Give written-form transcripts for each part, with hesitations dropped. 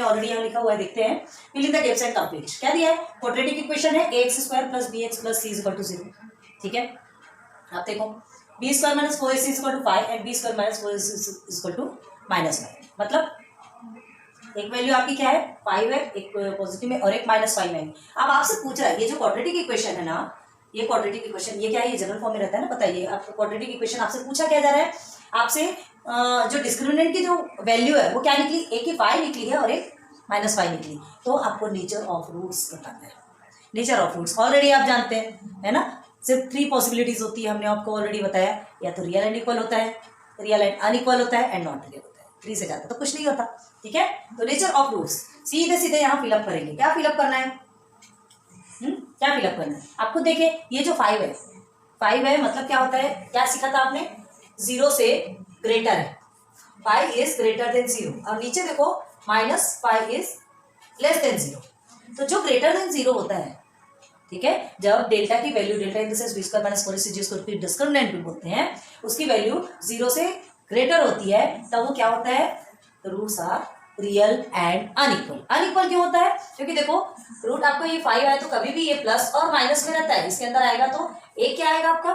Already यहाँ लिखा हुआ है, देखते हैं। Fill in the gaps and complete. क्या दिया है? क्वाड्रेटिक इक्वेशन है ax square plus bx plus c equal to 0। ठीक है, आप देखो B square minus 4ac equal to 5 and B square minus 4ac equal to -5। मतलब एक वैल्यू आपकी क्या है 5 है, एक पॉजिटिव में और एक -5 है। अब आपसे पूछ रहा है ये जो क्वाड्रेटिक इक्वेशन है ना, ये क्वाड्रेटिक इक्वेशन ये क्या है, ये जनरल फॉर्म में रहता है ना, बताइए आपको क्वाड्रेटिक इक्वेशन आपसे पूछा क्या जा रहा है, आपसे जो डिस्क्रिमिनेंट की जो वैल्यू है वो क्या निकली, एक की 5 निकली है और एक -5 निकली। तो आपको नेचर ऑफ रूट्स बताना है। नेचर ऑफ रूट्स ऑलरेडी आप जानते हैं, है ना, सिर्फ 3 पॉसिबिलिटीज होती है, हमने आपको ऑलरेडी बताया। या तो रियल एंड इक्वल होता है, रियल एंड अनइक्वल होता है, एंड नॉट रियल होता है। 3 से ज़्यादा तो कुछ नहीं होता। ठीक है, तो नेचर ऑफ रूट्स सीधे सीधे यहाँ फिलअप करेंगे। क्या फिलअप करना है, क्या फिलअप करना है आपको? देखिए ये जो 5 है मतलब क्या होता है, क्या सीखा था आपने, 0 से ग्रेटर है, 5 इज ग्रेटर देन 0। और नीचे देखो -5 इज लेस देन 0। तो जो ग्रेटर देन 0 होता है, ठीक है, जब डेल्टा की value, delta in the sense B square minus 4ac जिसको डिस्क्रिमिनेंट भी बोलते हैं, उसकी वैल्यू 0 से ग्रेटर होती है, तब वो क्या होता है, roots are real and unequal. Unequal क्यों होता है? क्योंकि देखो रूट आपको ये 5 आया तो कभी भी ये प्लस और माइनस में रहता है, इसके अंदर आएगा तो एक क्या आएगा आपका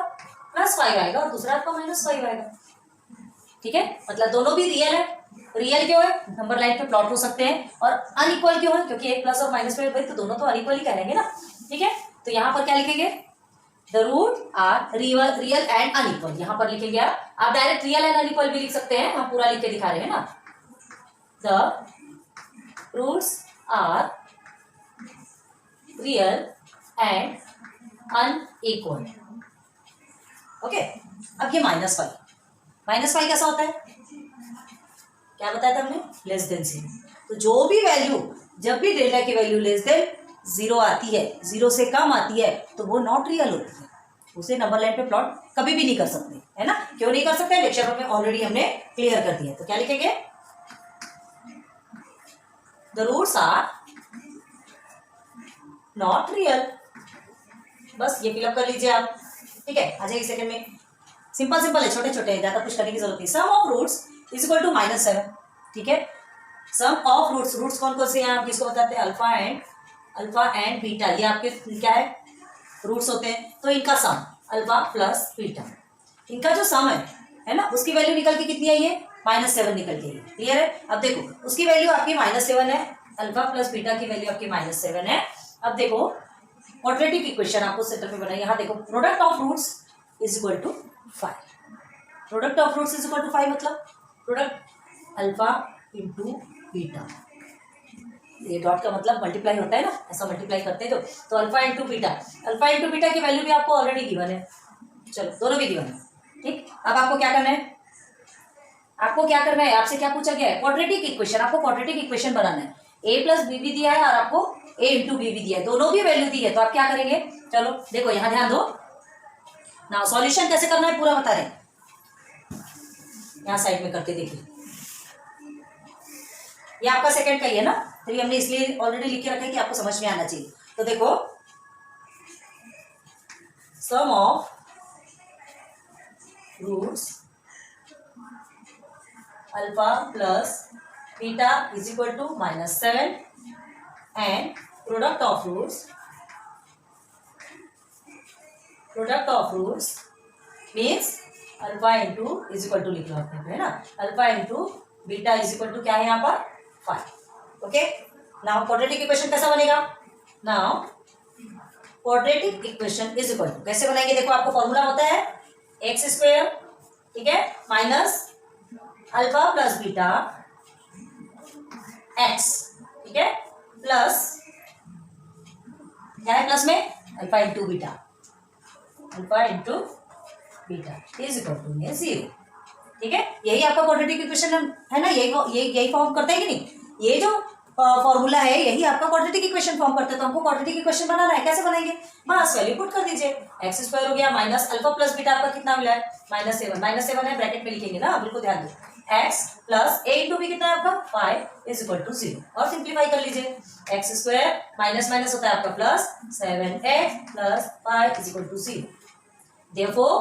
+5 आएगा और दूसरा आपका -5 आएगा। ठीक है, मतलब दोनों भी रियल है। रियल क्यों है, नंबर लाइन पे प्लॉट हो सकते हैं। और अनइक्वल क्यों है, क्योंकि एक प्लस और माइनस में भाई तो दोनों तो अनइक्वल ही कहेंगे ना। ठीक है, तो यहाँ पर क्या लिखेंगे, the root are real and unequal. यहाँ पर लिखेंगे आप डायरेक्ट रियल एंड अनइक्वल भी लिख सकते हैं, हम पूरा लिख के दिखा रहे हैं ना। The roots are real and unequal. Okay, अब ये -5 कैसा होता है, क्या बताया था हमने, लेस देन 0। तो जो भी वैल्यू, जब भी डेल्टा की वैल्यू लेस देन 0 आती है, 0 से कम आती है, तो वो नॉट रियल होती है। उसे नंबर लाइन पे प्लॉट कभी भी नहीं कर सकते, है ना। क्यों नहीं कर सकते, लेक्चर में ऑलरेडी हमने क्लियर कर दिया। तो क्या लिखेंगे, the roots are not real. बस ये फिलअप कर लीजिए आप। ठीक है, आ जाएगी सेकंड में। सिंपल है, छोटे छोटे, ज्यादा कुछ करने की जरूरत नहीं। Sum of roots is equal to -7। ठीक है, सम ऑफ रूट्स, रूट्स कौन कौन से हैं आप किसको बताते हैं, अल्फा एंड बीटा, ये आपके क्या है रूट्स होते हैं। तो इनका सम अल्फा प्लस बीटा, इनका जो सम है ना, उसकी वैल्यू निकल के कितनी आई है, -7 निकल के आई। क्लियर है, अब देखो उसकी वैल्यू आपकी -7 है, अल्फा प्लस बीटा की वैल्यू आपकी -7 है। अब देखो क्वाड्रेटिक इक्वेशन आपको सेंटर पे बनाई, यहाँ देखो product of roots is equal to 5। Product of roots is equal to 5 मतलब प्रोडक्ट अल्फा इंटू बीटा, ये डॉट का मतलब मल्टीप्लाई होता है ना, ऐसा मल्टीप्लाई करते हैं तो अल्फा इंटू बीटा की वैल्यू भी आपको ऑलरेडी गिवन है। चलो दोनों भी गिवन है। ठीक, अब आपको क्या करना है, आपसे क्या पूछा गया है, क्वाड्रेटिक इक्वेशन। आपको क्वाड्रेटिक इक्वेशन बनाना है, a प्लस बी भी दिया है और आपको a इंटू बी भी दिया है, दोनों भी वैल्यू दी है। तो आप क्या करेंगे, चलो देखो यहाँ ध्यान दो ना, सॉल्यूशन कैसे करना है पूरा बता रहे हैं, यहाँ साइड में करके देखिए। ये आपका सेकंड का ही है ना, तो हमने इसलिए ऑलरेडी लिख के रखा है कि आपको समझ में आना चाहिए। तो देखो sum of roots alpha plus beta is equal to -7 and product of roots means alpha into is equal to लिख लो आपने, है ना, alpha into beta is equal to क्या है यहाँ पर 5। ओके, नाउ क्वाड्रेटिक इक्वेशन कैसा बनेगा, now quadratic equation is equal to कैसे बनाएंगे, देखो आपको फॉर्मूला होता है x², ठीक है, minus alpha plus beta x, ठीक है, प्लस क्या है प्लस में, alpha into beta is equal to 0। ठीक है, यही आपका क्वाड्रेटिक इक्वेशन है ना, यही फॉर्म करता है कि नहीं, ये जो फॉर्मूला है यही आपका क्वाड्रेटिक इक्वेशन फॉर्म करता है। तो हमको क्वाड्रेटिक इक्वेशन बनाना है, कैसे बनाएंगे, बस वैल्यू पुट कर दीजिए, x² हो गया माइनस अल्फा प्लस बीटा आपका कितना मिला है -7 है, ब्रैकेट में लिखेंगे ना, बिल्कुल ध्यान दो, x plus a into B कितना है आपका 5 इज इक्वल टू 0। और सिंप्लीफाई कर लीजिए, x² माइनस माइनस होता है आपका plus 7x plus 5 is equal to 0। Therefore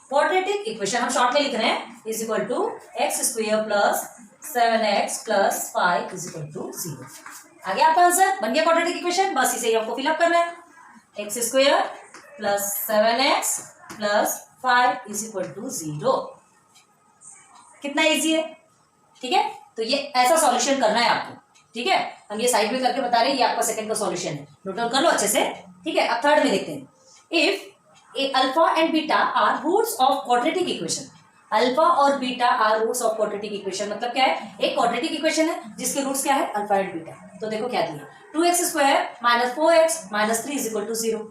quadratic equation हम शॉर्ट में लिख रहे हैं is equal to x² plus 7x plus 5 is equal to 0। आ गया आपका आंसर, बन गया क्वाड्रेटिक इक्वेशन। बस इसे ही हमको फिलअप करना है। X square plus 7x plus 5 is equal to 0। कितना इजी है, ठीक है। तो ये ऐसा सॉल्यूशन करना है आपको, ठीक है। हम ये साइड में करके बता रहे हैं, ये आपका सेकंड का सॉल्यूशन है, नोट डाउन कर लो अच्छे से, ठीक है। अब थर्ड में देखते हैं। If alpha and beta are roots of quadratic equation, alpha और beta are roots of quadratic equation, मतलब क्या है, एक क्वाड्रेटिक इक्वेशन है जिसके रूट्स क्या है, अल्फा एंड बीटा। तो देखो क्या दिया, 2x square minus 4x minus 3 is equal to 0,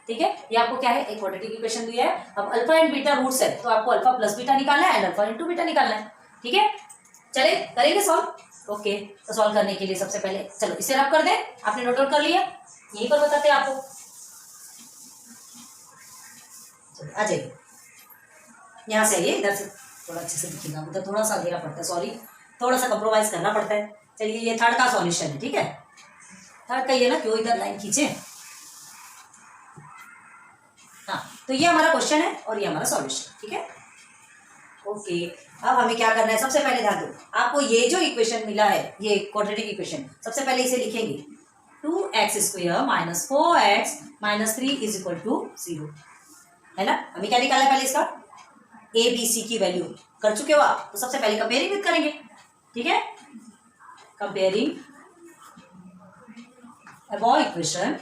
ठीक है। ये आपको क्या है, एक क्वाड्रेटिक इक्वेशन दिया है। अब अल्फा एंड बीटा रूट्स है, तो आपको अल्फा प्लस बीटा निकालना है एंड अल्फा इंटू बीटा निकालना है, ठीक है। चले करेंगे सॉल्व। ओके, तो सॉल्व करने के लिए सबसे पहले चलो इसे रब कर दें। आपने नोट आउट कर लिया, यहीं पर बताते हैं आपको। चलो आ जाइए, यहाँ से आइए, इधर से थोड़ा अच्छे से दिखेगा, उधर थोड़ा सा अंधेरा पड़ता है, सॉरी, थोड़ा सा कंप्रोमाइज करना पड़ता है। चलिए ये थर्ड का सॉल्यूशन है, ठीक है। थर्ड का ये ना, क्यों इधर लाइन खींचे। हाँ, तो ये हमारा क्वेश्चन है और ये हमारा सॉल्यूशन, ठीक है। ओके, अब हमें क्या करना है, सबसे पहले ध्यान दो, आपको ये जो इक्वेशन मिला है, ये क्वाड्रेटिक इक्वेशन, सबसे पहले इसे लिखेंगे 2x square minus 4x minus 3 is equal to 0, है ना। हमें क्या निकालना है पहले, इसका ए बी सी की वैल्यू कर चुके हो आप, तो सबसे पहले कंपेयरिंग विद करेंगे, ठीक है। Comparing above equation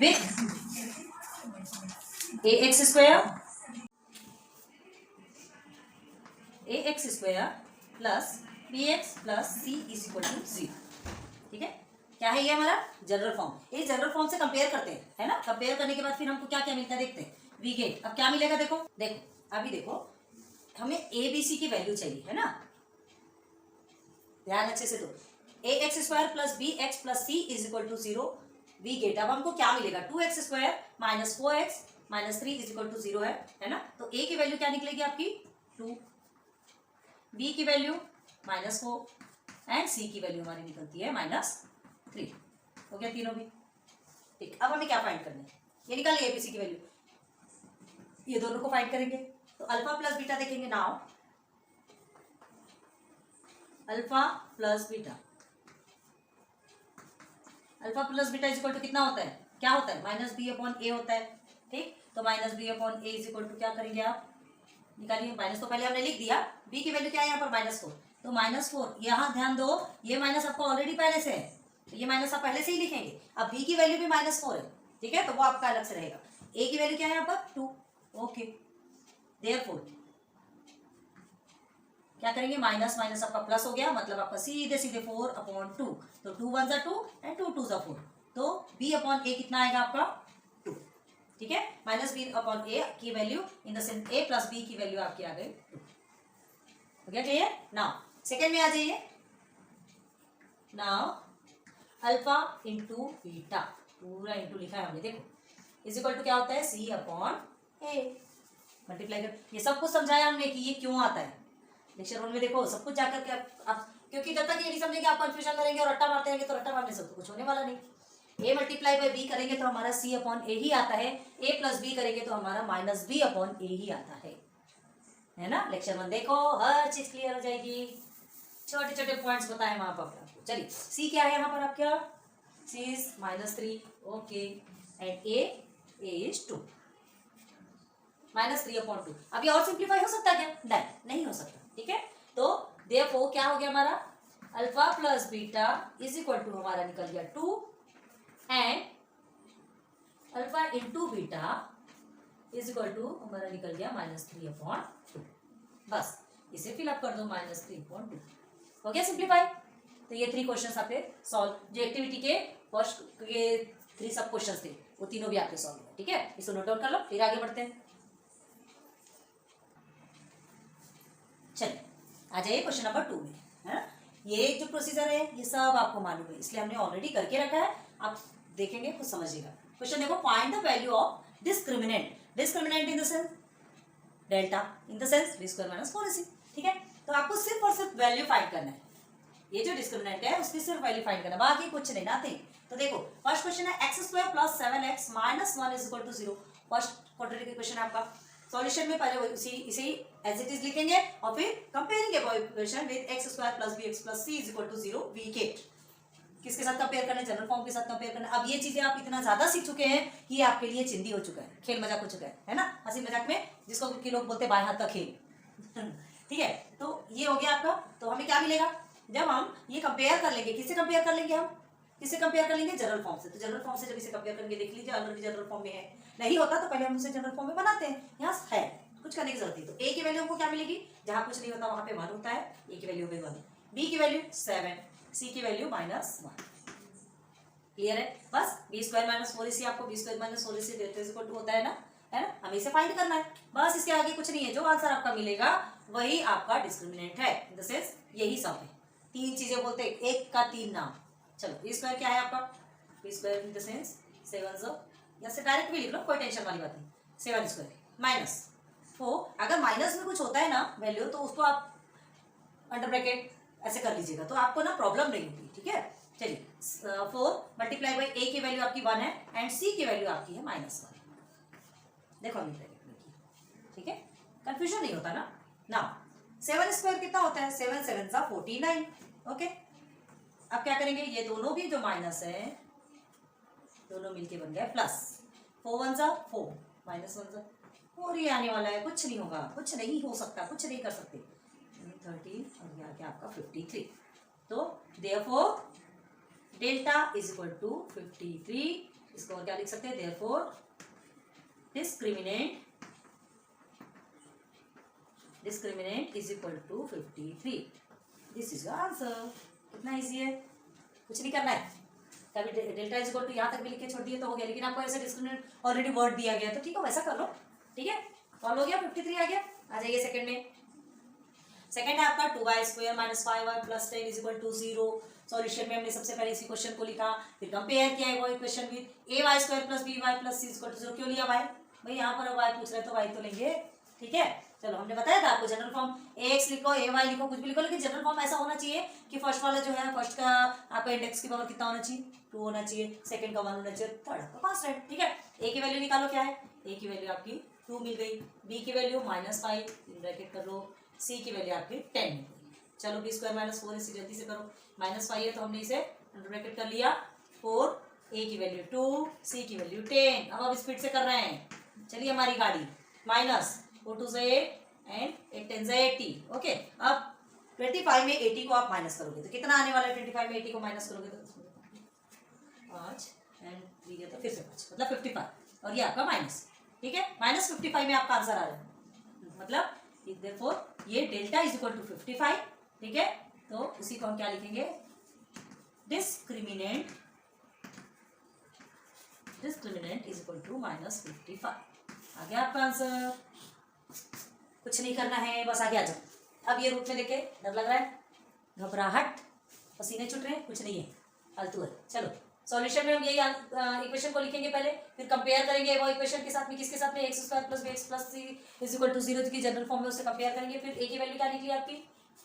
with ax square plus bx plus c is equal to 0, ठीक है। क्या है ये हमारा जनरल फॉर्म। ये जनरल फॉर्म से कंपेयर करते हैं, है ना। कंपेयर करने के बाद फिर हमको क्या क्या मिलता है देखते हैं। वी गेट, अब क्या मिलेगा, देखो देखो अभी देखो, हमें ए बी सी की वैल्यू चाहिए, है ना। ध्यान अच्छे से दो, ax square plus bx plus c is equal to 0, we get. अब हमको क्या मिलेगा, 2x square minus 4x minus 3 is equal to 0 है ना। तो a की वैल्यू क्या निकलेगी आपकी 2, b की वैल्यू -4 एंड c की वैल्यू हमारी निकलती है -3। हो गया तीनों भी, ठीक। अब हमें क्या फाइंड करना है, ये निकालिए ए बी सी की वैल्यू, ये दोनों को फाइंड करेंगे। तो अल्फा प्लस बीटा देखेंगे now, alpha plus beta, alpha plus beta is equal to कितना होता है, क्या होता है, माइनस बी अपॉन ए होता है, ठीक। तो minus b upon a is equal to क्या करेंगे आप, निकालिए। माइनस तो पहले हमने लिख दिया, बी की वैल्यू क्या है यहाँ पर -4, तो -4, यहाँ ध्यान दो, ये माइनस आपको ऑलरेडी पहले से है, तो ये माइनस आप पहले से ही लिखेंगे। अब बी की वैल्यू भी -4 है, ठीक है, तो वो आपका अलग से रहेगा। ए की वैल्यू क्या है यहाँ पर 2, ओके। देयरफॉर क्या करेंगे, माइनस माइनस आपका प्लस हो गया, मतलब आपका सीधे सीधे 4/2, तो 2 1 2 एंड 2 2 4, तो b अपॉन ए कितना आएगा आपका 2, ठीक है। माइनस बी अपॉन ए की value in the sense a plus b की वैल्यू आपकी आ गई 2। हो गया क्लियर। नाउ सेकेंड में आ जाइए। नाउ अल्फा इंटू बीटा, पूरा इंटू लिखा है हमने, देखो इज इक्वल टू क्या होता है, सी अपॉन ए, मल्टीप्लाई कर। ये सब कुछ समझाया हमने कि ये क्यों आता है, लेक्चर 1 में देखो सब कुछ जाकर के आप, क्योंकि जब तक ये नहीं समझेंगे आप कंफ्यूजन करेंगे और रट्टा मारते रहेंगे, तो रट्टा मारने से तो कुछ होने वाला नहीं। a मल्टीप्लाई बाई बी करेंगे तो हमारा c अपॉन ए ही आता है, a प्लस बी करेंगे तो हमारा माइनस बी अपॉन ए ही आता है ना। लेक्चर 1 देखो, हर चीज क्लियर हो जाएगी, छोटे छोटे पॉइंट्स बताए वहां पर आपको। चलिए c क्या है यहाँ पर आपका, c is -3, okay, and a is 2, -3/2। अभी और सिंप्लीफाई हो सकता है क्या, नहीं हो सकता, ठीक है। तो देयरफॉर क्या हो गया हमारा, alpha plus beta is equal to हमारा निकल गया 2 and alpha into beta is equal to हमारा निकल गया -3/2। बस इसे फिलअप कर दो, -3/2 हो गया सिंप्लीफाई। तो ये 3 क्वेश्चंस आपके सॉल्व, जो एक्टिविटी के फर्स्ट के 3 सब क्वेश्चंस थे वो तीनों भी आपके सॉल्व हुए, ठीक है। इसको नोट डाउन कर लो, फिर आगे बढ़ते हैं। चलिए आ जाइए क्वेश्चन नंबर 2 में, है ना। ये जो प्रोसीजर है ये सब आपको मालूम है, इसलिए हमने ऑलरेडी करके रखा है, आप देखेंगे कुछ समझिएगा। क्वेश्चन देखो, find the value of discriminant, discriminant in the sense delta, in the sense b square minus 4ac, ठीक है। तो आपको सिर्फ और सिर्फ वैल्यू फाइंड करना है, ये जो डिस्क्रिमिनेंट है उसकी सिर्फ वैल्यू फाइंड करना, बाकी कुछ नहीं, नथिंग। तो देखो फर्स्ट क्वेश्चन है x square plus 7x minus 1 is equal to 0, first quadratic equation है आपका। सॉल्यूशन में पहले इसे एज इट इज लिखेंगे और फिर comparing equation with x square plus b x plus c is equal to 0 we get. किसके साथ कंपेयर करना है? जनरल फॉर्म के साथ कंपेयर करना। अब ये चीजें आप इतना ज्यादा सीख चुके हैं कि ये आपके लिए चिंदी हो चुका है, खेल मजाक हो चुका है ना, हंसी मजाक में, जिसको कि लोग बोलते हैं बाएं हाथ का खेल। ठीक है, तो ये हो गया आपका। तो हमें क्या मिलेगा जब हम ये कंपेयर कर लेंगे? किससे कंपेयर कर लेंगे? हम किससे कंपेयर कर लेंगे? जनरल फॉर्म से। तो जनरल फॉर्म से जब इसे कंपेयर करेंगे, देख लीजिए ऑलरेडी जनरल फॉर्म में है, नहीं होता तो पहले हम उसे जनरल फॉर्म में बनाते हैं, यहाँ है कुछ करने की जरूरत नहीं। तो ए की वैल्यू हमको क्या मिलेगी? जहां कुछ नहीं होता वहां पे 1 होता है, ए की वैल्यू 1, बी की वैल्यू 7, सी की वैल्यू -1। क्लियर है? बस बी स्क्वायर माइनस 4ac आपको बी स्क्वायर माइनस 4ac देते हैं होता है ना, हमें इसे फाइंड करना है, बस इसके आगे कुछ नहीं है। जो आंसर आपका मिलेगा वही आपका डिस्क्रिमिनेंट है। इन द सेंस यही सब है, 3 चीजें बोलते हैं, एक का 3 नाम। चलो बी स्क्वायर क्या है आपका? B square in the sense 7 या से डायरेक्ट भी लिख लो, कोई टेंशन वाली बात नहीं। 7 स्क्वायर माइनस 4, अगर माइनस में कुछ होता है ना वैल्यू तो उसको आप अंडर ब्रैकेट ऐसे कर लीजिएगा तो आपको ना प्रॉब्लम नहीं होती। ठीक है, चलिए 4 मल्टीप्लाई बाई ए की वैल्यू आपकी 1 है एंड सी की वैल्यू आपकी है -1। देखो अभी ब्रैकेट में की, ठीक है, कंफ्यूजन नहीं होता ना। 7 स्क्वायर कितना होता है? 7 7 सा 49। ओके, अब क्या करेंगे? ये दोनों भी जो माइनस है दोनों मिलके बन गए प्लस। 4 1 सा 4 -1 सा, और ये आने वाला है, कुछ नहीं होगा, कुछ नहीं हो सकता, कुछ नहीं कर सकते। 13 और ये आ गया आपका 53। तो therefore delta is equal to 53। इसको और क्या लिख सकते हैं? Therefore discriminant is equal to 53। This is your answer. कितना इजी है, कुछ नहीं करना है। कभी डेल्टा इज इक्वल टू यहाँ तक भी लिख के छोड़ दिए तो हो गया, लेकिन आपको ऐसे डिस्क्रिमिनेंट ऑलरेडी वर्ड दिया गया तो ठीक है वैसा कर लो। ठीक है, सॉल्व हो गया, 53 आ गया। आ जाइए सेकंड में। सेकंड है आपका 2y square minus 5y plus 10 is equal to 0। Solution में हमने सबसे पहले इसी क्वेश्चन को लिखा, फिर कंपेयर किया है वो equation with a y square plus b y plus c is equal to 0। क्यों लिया y? भाई यहाँ पर y पूछ रहे तो y तो लेंगे। ठीक है, चलो हमने बताया था आपको जनरल फॉर्म ax लिखो ay लिखो कुछ भी लिखो, लेकिन जनरल फॉर्म ऐसा होना चाहिए कि फर्स्ट वाला जो है फर्स्ट का आपका इंडेक्स की पावर कितना होना चाहिए? 2 होना चाहिए, सेकंड का 1 होना चाहिए, थर्ड का कांस्टेंट। ठीक है, a की वैल्यू निकालो, क्या है? a की वैल्यू आपकी 2 मिल गई, b की वैल्यू -5 ब्रैकेट कर लो, c की वैल्यू आपकी 10 मिल गई। चलो बी स्क्वायर माइनस 4 इसे जल्दी से करो, -5 है तो हमने इसे अंडर ब्रैकेट कर लिया 4, a की वैल्यू 2, c की वैल्यू 10। अब स्पीड से कर रहे हैं, चलिए हमारी गाड़ी माइनस 4 2 से 8 एंड 8 10 से 80। ओके, अब 25 में 80 को आप माइनस करोगे तो कितना आने वाला है? 25 में 80 को माइनस करोगे तो 5 एंड 3 गया तो फिर से 5, मतलब 55, और ये आपका माइनस। ठीक है, -55 में आपका आंसर आ रहा है, मतलब देयरफॉर ये डेल्टा इज इक्वल टू 55। ठीक है, तो उसी को हम क्या लिखेंगे? Discriminant is equal to -55। आ गया आपका आंसर। कुछ नहीं करना है, बस आगे आ जाओ। अब ये रूप में लेके डर लग रहा है, घबराहट, पसीने छूट रहे हैं, कुछ नहीं है, फालतू है। चलो सॉल्यूशन में हम यही इक्वेशन को लिखेंगे पहले, फिर कंपेयर करेंगे वो इक्वेशन के साथ में, किसके साथ में? X square plus b x plus c is equal to 0 की जनरल फॉर्म में उससे कंपेयर करेंगे। फिर ए की वैल्यू क्या निकली आपकी?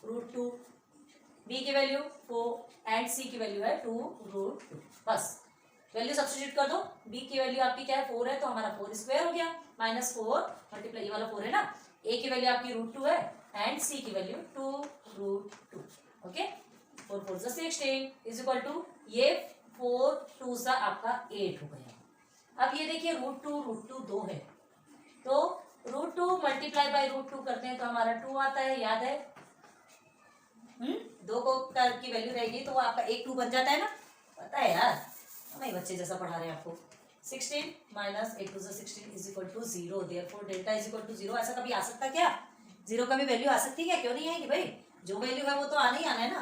√2, बी की वैल्यू 4 एंड सी की वैल्यू है 2√2। बस वैल्यू सब्स्टिट्यूट कर दो। बी की वैल्यू आपकी क्या है? 4 है तो हमारा 4 स्क्वायर हो गया, -4 मल्टीप्लाई ये वाला 4 है ना। ए की वैल्यू आपकी √2 है एंड सी की value 2√2। Okay, 4 4 16 is equal to ये 4 2 सा आपका 8 हो गया। अब ये देखिए √2 2 है तो √2 मल्टीप्लाई बाई √2 करते हैं तो हमारा 2 आता है, याद है? 2 को की वैल्यू रहेगी तो आपका 1 2 बन जाता है ना, पता है यार, हमें बच्चे जैसा पढ़ा रहे हैं आपको। 16 minus 8 2 16 is equal to 0। Therefore delta is equal to 0। ऐसा कभी आ सकता क्या? 0 का भी वैल्यू आ सकती है, क्यों नहीं आएगी भाई? जो वैल्यू है वो तो आना ही आना है ना।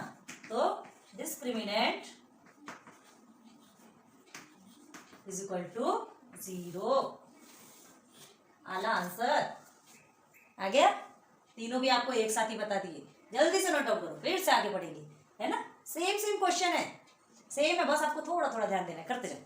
तो डिस्क्रिमिनेंट इज इक्वल टू 0। आला आंसर आ गया। तीनों भी आपको एक साथ ही बता दिए, जल्दी से नोट आउट करो, फिर से आगे बढ़ेंगे, है ना। सेम क्वेश्चन है, सेम है, बस आपको थोड़ा थोड़ा ध्यान देना है, करते जाओ।